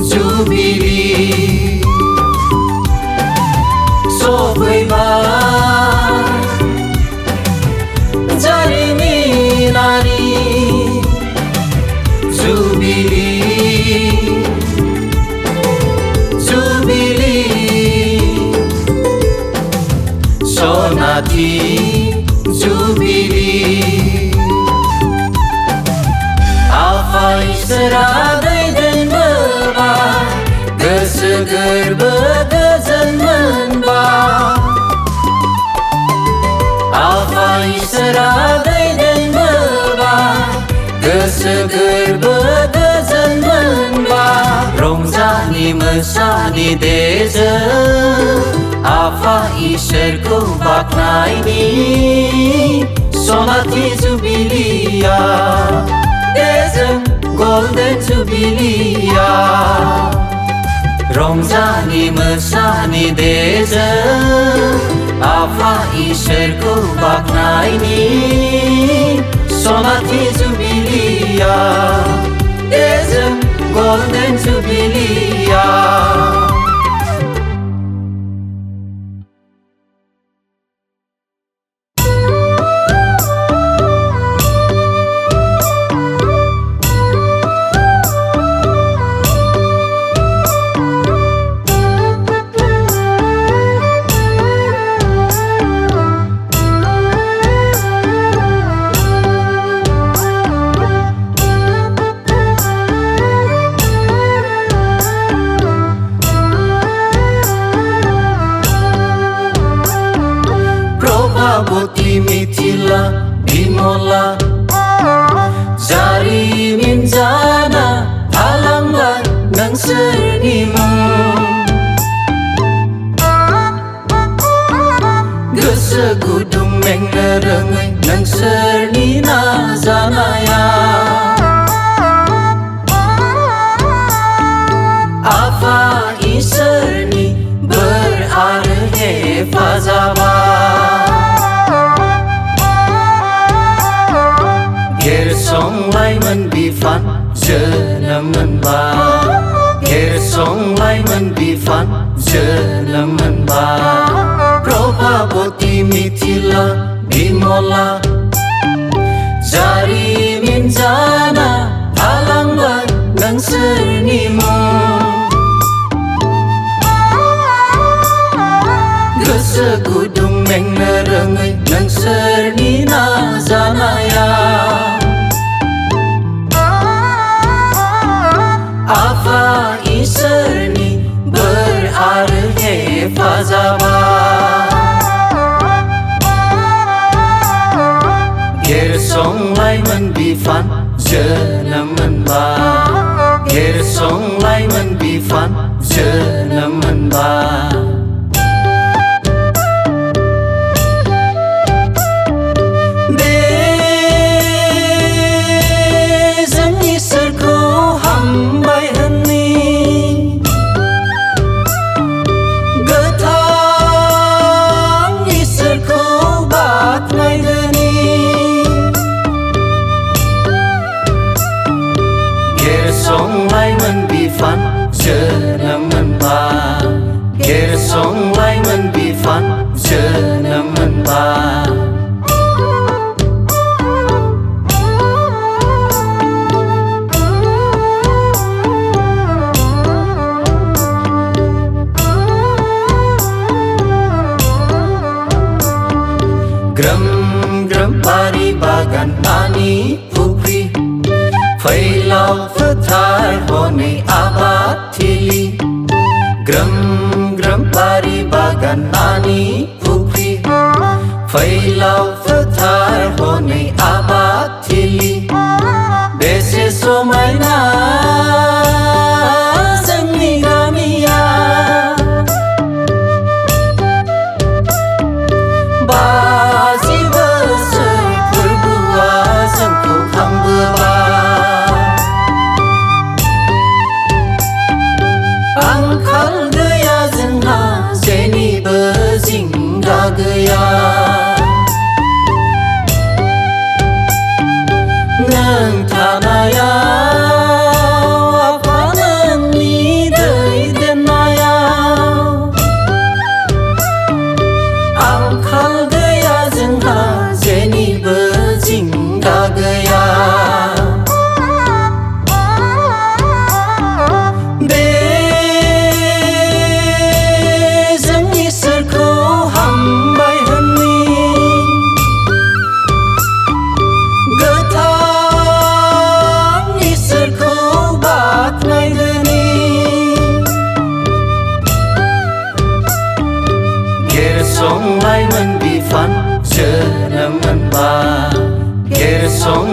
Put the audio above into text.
jubilee सफैबाय जारिमिनारि jubilee jubilee सनाथि जुबिली आफा इसोरा दैदेनबोबाय गोसो गोरबो गोजोन मोनबाय आफा इसोरा दैदेनबोबाय गोसो गोरबो गोजोन मोनबाय रंजानि मोसानि देजों आफा इसोरखौ बाख्नायनि सनाथि जुबिलिया देजों गोल्डेन जुबिलिया रंजानि मोसानि देजों आफा इसोरखौ बाख्नायनि सनाथि जुबिलिया देजों गोल्डेन जुबिलिया प्रभावती मिथिला बिमला जारिमिन जाना थालांबाय नोंसोरनि मुं गोसो गुदुं मेंनो रोङै नोंसोरनि नाजानाया आफा इसोरनि बोर आरो हेफाजाबा गेरसंलायमोन बिफान जोनोम मोनबाय गेरसंलायमोन बिफान जोनोम मोनबाय प्रभावती मिथिला बिमला जारिमिन जाना थालांबाय नोंसोरनि मुं गोसो गुदुं मेंनो रोङै नोंसोरनि नाजानाया आफा इसोरनि बोर आरो हेफाजाबा गेरसंलायमोन बिफान जोनोम मोनबाय गेरसंलायमोन बिफान जोनोम मोनबाय गेरसंलायमोन बिफान जोनोम मोनबाय गेरसंलायमोन बिफान जोनोम मोनबाय ग्रोम ग्रोम बारि बागान नानि फुख्रि फैलाव फोथार हनै आबादथिलि ग्रोम ग्रोम बारि बागान नानि फुख्रि फैलाव फोथार हनै आबादथिलि बेसे समायना जोंनि गामिया 50 बोसोर फोरबोआ जोंखौ खांबोबाय आंखाल गैया जोंहा जेनिबो जिंगा गैया संलायमोन बिफान जोनोम मोनबा गेरसं